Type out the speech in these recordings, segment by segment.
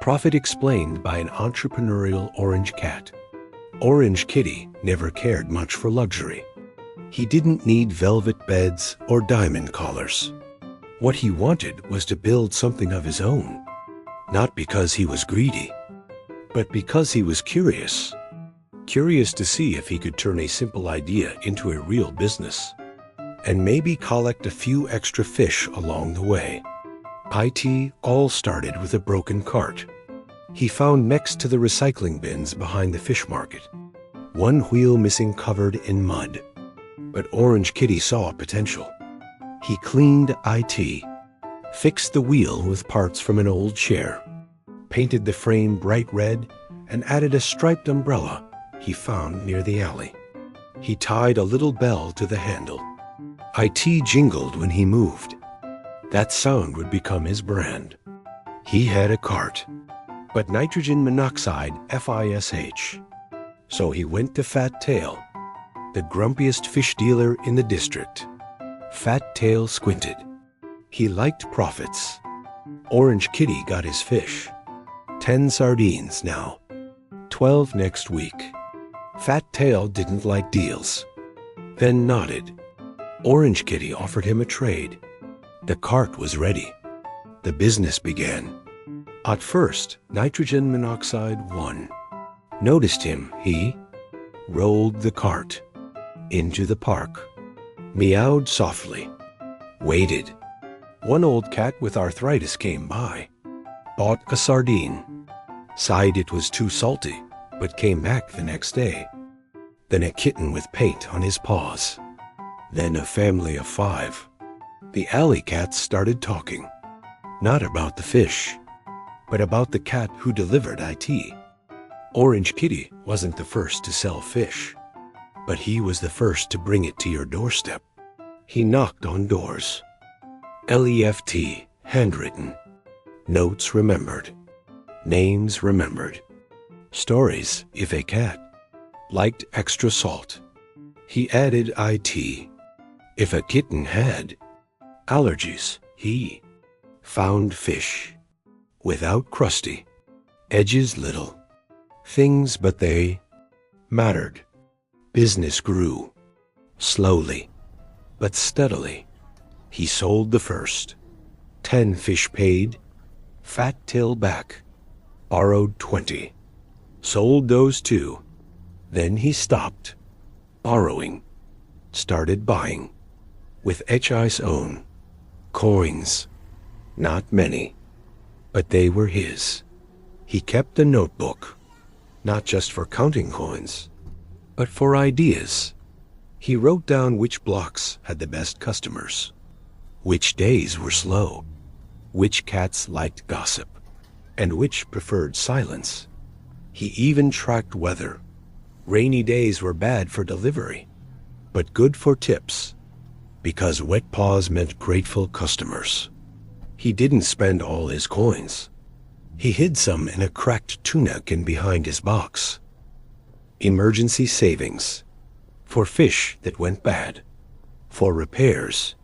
Profit explained by an entrepreneurial orange cat. Orange Kitty never cared much for luxury. He didn't need velvet beds or diamond collars. What he wanted was to build something of his own, not because he was greedy, but because he was curious. Curious to see if he could turn a simple idea into a real business, and maybe collect a few extra fish along the way. It all started with a broken cart he found next to the recycling bins behind the fish market. One wheel missing, covered in mud. But Orange Kitty saw potential. He cleaned it, fixed the wheel with parts from an old chair, painted the frame bright red, and added a striped umbrella he found near the alley. He tied a little bell to the handle. It jingled when he moved. That sound would become his brand. He had a cart, but nitrogen monoxide, FISH. So he went to Fat Tail, the grumpiest fish dealer in the district. Fat Tail squinted. He liked profits. Orange Kitty got his fish. 10 sardines now. 12 next week. Fat Tail didn't like deals, then nodded. Orange Kitty offered him a trade. The cart was ready. The business began. At first, nitrogen monoxide won. Noticed him, he rolled the cart into the park, meowed softly, waited. One old cat with arthritis came by, bought a sardine, sighed it was too salty, but came back the next day. Then a kitten with paint on his paws. Then a family of 5. The alley cats started talking, not about the fish, but about the cat who delivered it. Orange Kitty wasn't the first to sell fish, but he was the first to bring it to your doorstep. He knocked on doors. LEFT, handwritten. Notes remembered. Names remembered. Stories if a cat liked extra salt. He added IT. If a kitten had allergies, he found fish. Without crusty, edges little. Things, but they mattered. Business grew. Slowly, but steadily. He sold the first. 10 fish paid. Fat Tail back. Borrowed 20. Sold those 2. Then he stopped. Borrowing. Started buying. With HI's own. Coins. Not many. But they were his. He kept a notebook. Not just for counting coins, but for ideas. He wrote down which blocks had the best customers, which days were slow, which cats liked gossip, and which preferred silence. He even tracked weather. Rainy days were bad for delivery, but good for tips, because wet paws meant grateful customers. He didn't spend all his coins. He hid some in a cracked tuna can behind his box. Emergency savings. For fish that went bad. For repairs.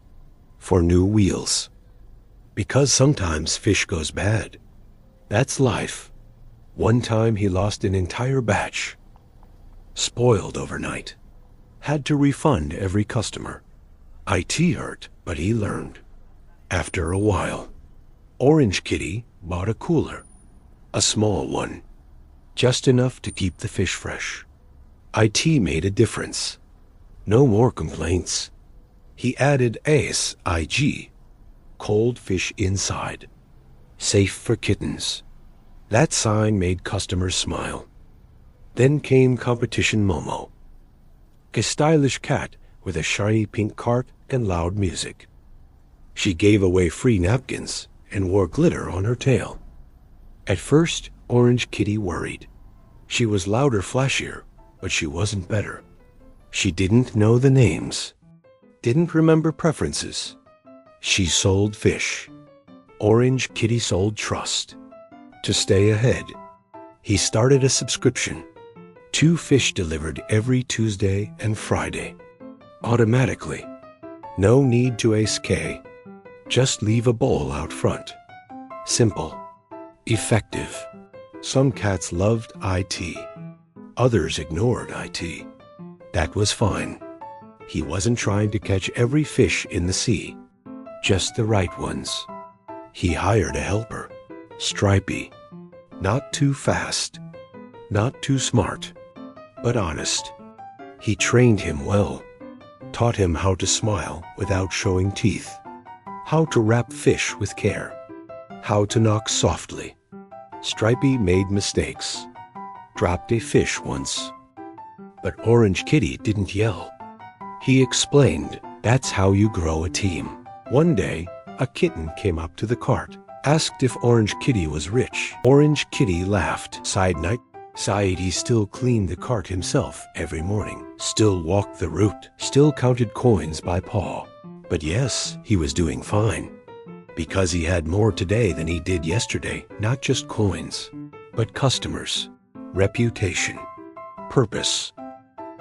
For new wheels. Because sometimes fish goes bad. That's life. One time he lost an entire batch. Spoiled overnight. Had to refund every customer. IT hurt, but he learned. After a while, Orange Kitty bought a cooler. A small one. Just enough to keep the fish fresh. IT made a difference. No more complaints. He added ACE, cold fish inside. Safe for kittens. That sign made customers smile. Then came Competition Momo. A stylish cat with a shiny pink cart and loud music. She gave away free napkins and wore glitter on her tail. At first, Orange Kitty worried. She was louder, flashier, but she wasn't better. She didn't know the names, didn't remember preferences. She sold fish. Orange Kitty sold trust. To stay ahead, he started a subscription. 2 fish delivered every Tuesday and Friday. Automatically. No need to ask. Just leave a bowl out front. Simple. effective. Some cats loved IT. Others ignored IT. That was fine. He wasn't trying to catch every fish in the sea, just the right ones. He hired a helper, Stripey. Not too fast, not too smart, but honest. He trained him well, taught him how to smile without showing teeth, how to wrap fish with care, how to knock softly. Stripey made mistakes, dropped a fish once. But Orange Kitty didn't yell. He explained, that's how you grow a team. One day, a kitten came up to the cart, asked if Orange Kitty was rich. Orange Kitty laughed. Sighed he still cleaned the cart himself every morning, still walked the route, still counted coins by paw. But yes, he was doing fine. Because he had more today than he did yesterday, not just coins, but customers, reputation, purpose,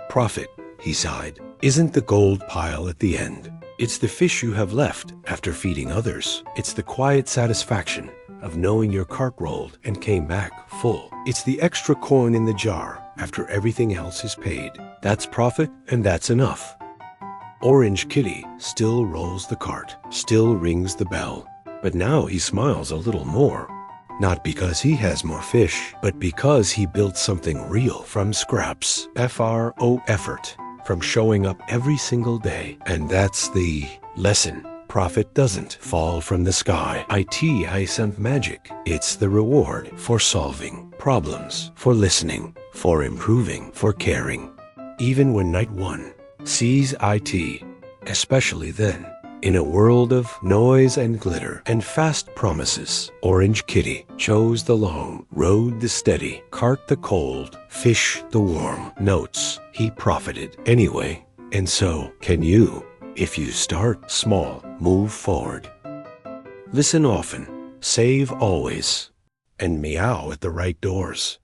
profit, he sighed. Isn't the gold pile at the end. It's the fish you have left after feeding others. It's the quiet satisfaction of knowing your cart rolled and came back full. It's the extra coin in the jar after everything else is paid. That's profit, and that's enough. Orange Kitty still rolls the cart, still rings the bell, but now he smiles a little more. Not because he has more fish, but because he built something real from scraps. Effort, from showing up every single day. And that's the lesson. Profit doesn't fall from the sky. IT isn't magic. It's the reward for solving problems, for listening, for improving, for caring. Even when night one sees IT, especially then, in a world of noise and glitter and fast promises, Orange Kitty chose the long, rode the steady, cart the cold, fish the warm. Notes, he profited anyway, and so can you. If you start small, move forward. Listen often, save always, and meow at the right doors.